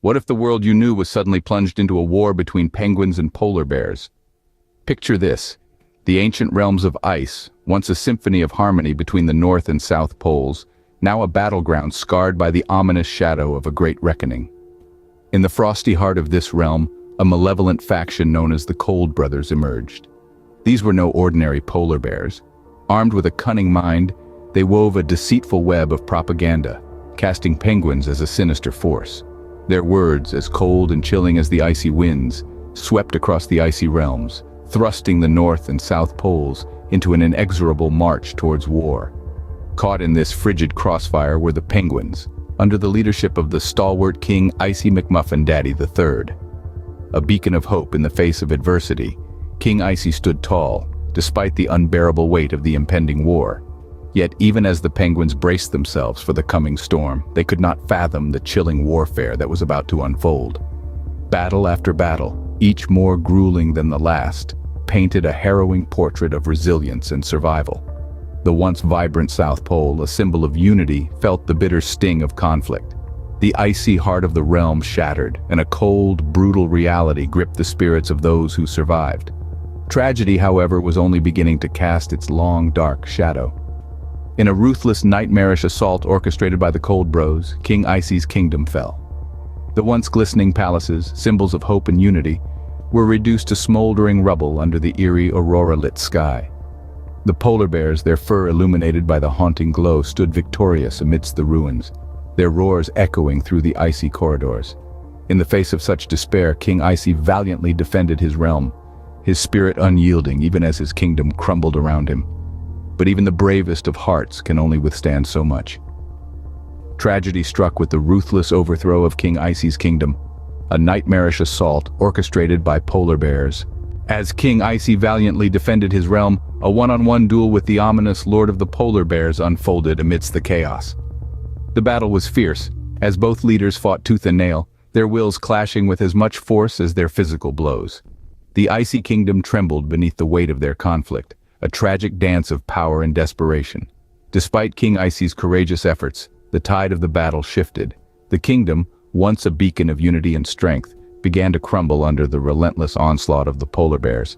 What if the world you knew was suddenly plunged into a war between penguins and polar bears? Picture this: the ancient realms of ice, once a symphony of harmony between the North and South poles, now a battleground scarred by the ominous shadow of a great reckoning. In the frosty heart of this realm, a malevolent faction known as the Cold Brothers emerged. These were no ordinary polar bears. Armed with a cunning mind, they wove a deceitful web of propaganda, casting penguins as a sinister force. Their words, as cold and chilling as the icy winds, swept across the icy realms, thrusting the North and South poles into an inexorable march towards war. Caught in this frigid crossfire were the penguins, under the leadership of the stalwart King Icy McMuffin Daddy III. A beacon of hope in the face of adversity, King Icy stood tall, despite the unbearable weight of the impending war. Yet even as the penguins braced themselves for the coming storm, they could not fathom the chilling warfare that was about to unfold. Battle after battle, each more grueling than the last, painted a harrowing portrait of resilience and survival. The once vibrant South Pole, a symbol of unity, felt the bitter sting of conflict. The icy heart of the realm shattered, and a cold, brutal reality gripped the spirits of those who survived. Tragedy, however, was only beginning to cast its long, dark shadow. In a ruthless, nightmarish assault orchestrated by the Cold Bros, King Icy's kingdom fell. The once glistening palaces, symbols of hope and unity, were reduced to smoldering rubble under the eerie, aurora-lit sky. The polar bears, their fur illuminated by the haunting glow, stood victorious amidst the ruins, their roars echoing through the icy corridors. In the face of such despair, King Icy valiantly defended his realm, his spirit unyielding even as his kingdom crumbled around him. But even the bravest of hearts can only withstand so much. Tragedy struck with the ruthless overthrow of King Icy's kingdom, a nightmarish assault orchestrated by polar bears. As King Icy valiantly defended his realm, a one-on-one duel with the ominous Lord of the Polar Bears unfolded amidst the chaos. The battle was fierce, as both leaders fought tooth and nail, their wills clashing with as much force as their physical blows. The Icy Kingdom trembled beneath the weight of their conflict, a tragic dance of power and desperation. Despite King Icy's courageous efforts, the tide of the battle shifted. The kingdom, once a beacon of unity and strength, began to crumble under the relentless onslaught of the polar bears.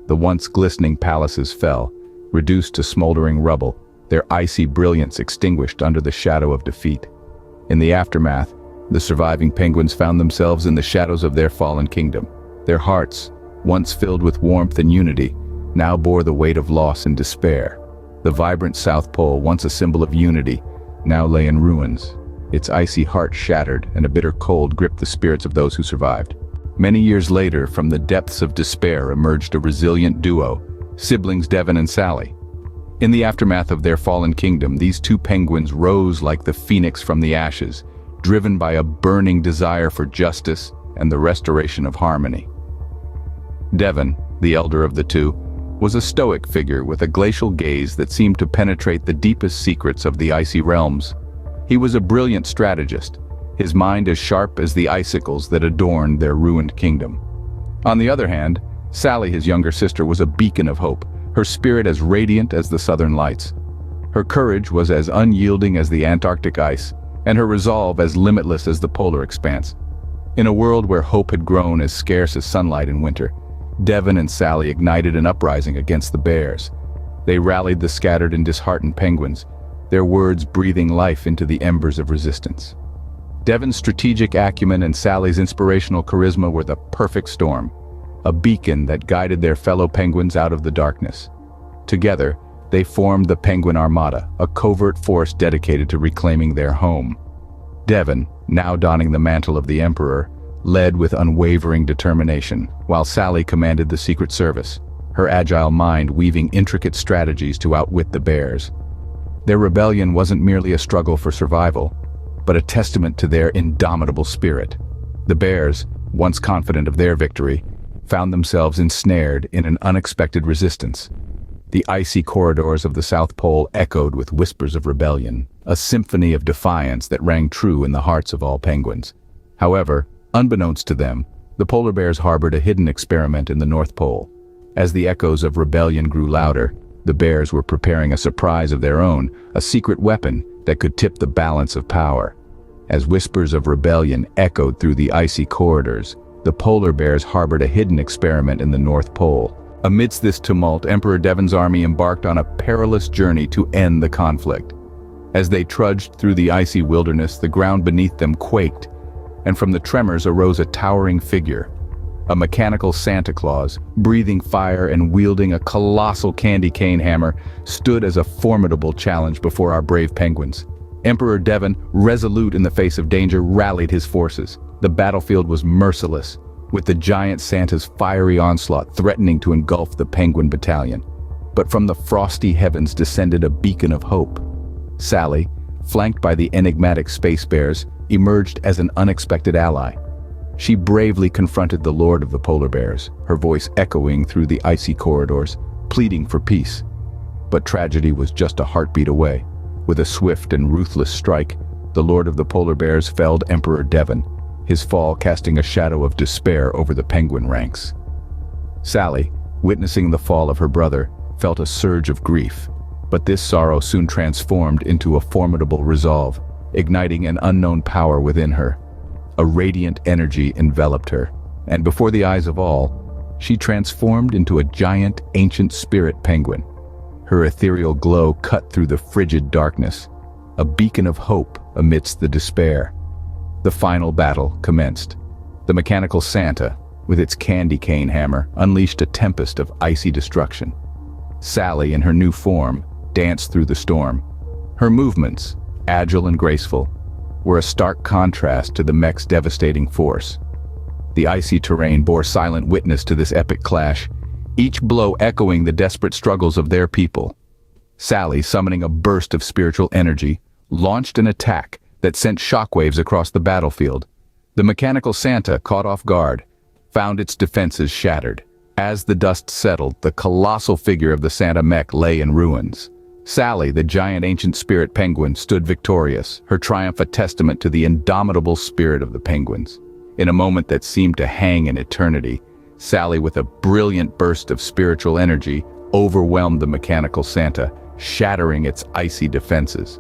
The once glistening palaces fell, reduced to smoldering rubble, their icy brilliance extinguished under the shadow of defeat. In the aftermath, the surviving penguins found themselves in the shadows of their fallen kingdom. Their hearts, once filled with warmth and unity, now bore the weight of loss and despair. The vibrant South Pole, once a symbol of unity, now lay in ruins. Its icy heart shattered, and a bitter cold gripped the spirits of those who survived. Many years later, from the depths of despair emerged a resilient duo, siblings Devon and Sally. In the aftermath of their fallen kingdom, these two penguins rose like the phoenix from the ashes, driven by a burning desire for justice and the restoration of harmony. Devon, the elder of the two, was a stoic figure with a glacial gaze that seemed to penetrate the deepest secrets of the icy realms. He was a brilliant strategist, his mind as sharp as the icicles that adorned their ruined kingdom. On the other hand, Sally, his younger sister, was a beacon of hope, her spirit as radiant as the southern lights. Her courage was as unyielding as the Antarctic ice, and her resolve as limitless as the polar expanse. In a world where hope had grown as scarce as sunlight in winter, Devon and Sally ignited an uprising against the bears. They rallied the scattered and disheartened penguins, their words breathing life into the embers of resistance. Devon's strategic acumen and Sally's inspirational charisma were the perfect storm, a beacon that guided their fellow penguins out of the darkness. Together, they formed the Penguin Armada, a covert force dedicated to reclaiming their home. Devon, now donning the mantle of the Emperor, led with unwavering determination, while Sally commanded the Secret Service, her agile mind weaving intricate strategies to outwit the bears. Their rebellion wasn't merely a struggle for survival, but a testament to their indomitable spirit. The bears, once confident of their victory, found themselves ensnared in an unexpected resistance. The icy corridors of the South Pole echoed with whispers of rebellion, a symphony of defiance that rang true in the hearts of all penguins. However, unbeknownst to them, the polar bears harbored a hidden experiment in the North Pole. As the echoes of rebellion grew louder, the bears were preparing a surprise of their own, a secret weapon that could tip the balance of power. As whispers of rebellion echoed through the icy corridors, the polar bears harbored a hidden experiment in the North Pole. Amidst this tumult, Emperor Devon's army embarked on a perilous journey to end the conflict. As they trudged through the icy wilderness, the ground beneath them quaked, and from the tremors arose a towering figure. A mechanical Santa Claus, breathing fire and wielding a colossal candy cane hammer, stood as a formidable challenge before our brave penguins. Emperor Devon, resolute in the face of danger, rallied his forces. The battlefield was merciless, with the giant Santa's fiery onslaught threatening to engulf the penguin battalion. But from the frosty heavens descended a beacon of hope. Sally, flanked by the enigmatic space bears, emerged as an unexpected ally. She bravely confronted the Lord of the Polar Bears, her voice echoing through the icy corridors, pleading for peace. But tragedy was just a heartbeat away. With a swift and ruthless strike, the Lord of the Polar Bears felled Emperor Devon, his fall casting a shadow of despair over the penguin ranks. Sally, witnessing the fall of her brother, felt a surge of grief. But this sorrow soon transformed into a formidable resolve, igniting an unknown power within her. A radiant energy enveloped her, and before the eyes of all, she transformed into a giant, ancient spirit penguin. Her ethereal glow cut through the frigid darkness, a beacon of hope amidst the despair. The final battle commenced. The mechanical Santa, with its candy cane hammer, unleashed a tempest of icy destruction. Sally, in her new form, danced through the storm. Her movements, agile and graceful, were a stark contrast to the mech's devastating force. The icy terrain bore silent witness to this epic clash, each blow echoing the desperate struggles of their people. Sally, summoning a burst of spiritual energy, launched an attack that sent shockwaves across the battlefield. The mechanical Santa, caught off guard, found its defenses shattered. As the dust settled, the colossal figure of the Santa mech lay in ruins. Sally, the giant ancient spirit penguin, stood victorious, her triumph a testament to the indomitable spirit of the penguins. In a moment that seemed to hang in eternity, Sally, with a brilliant burst of spiritual energy, overwhelmed the mechanical Santa, shattering its icy defenses.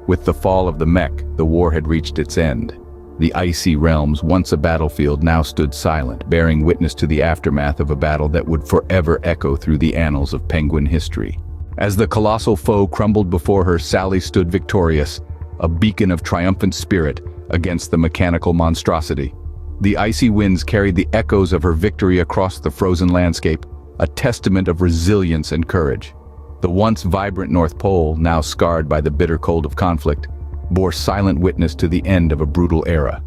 With the fall of the mech, the war had reached its end. The icy realms, once a battlefield, now stood silent, bearing witness to the aftermath of a battle that would forever echo through the annals of penguin history. As the colossal foe crumbled before her, Sally stood victorious, a beacon of triumphant spirit against the mechanical monstrosity. The icy winds carried the echoes of her victory across the frozen landscape, a testament of resilience and courage. The once vibrant North Pole, now scarred by the bitter cold of conflict, bore silent witness to the end of a brutal era.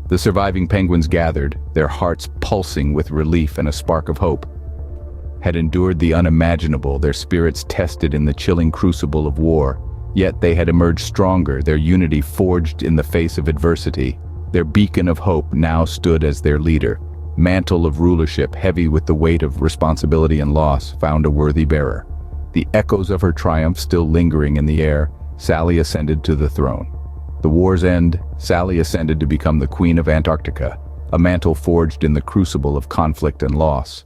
The surviving penguins gathered, their hearts pulsing with relief and a spark of hope. Had endured the unimaginable, their spirits tested in the chilling crucible of war, yet they had emerged stronger, their unity forged in the face of adversity. Their beacon of hope now stood as their leader. Mantle of rulership, heavy with the weight of responsibility and loss, found a worthy bearer. The echoes of her triumph still lingering in the air, Sally ascended to the throne. The war's end, Sally ascended to become the Queen of Antarctica, a mantle forged in the crucible of conflict and loss.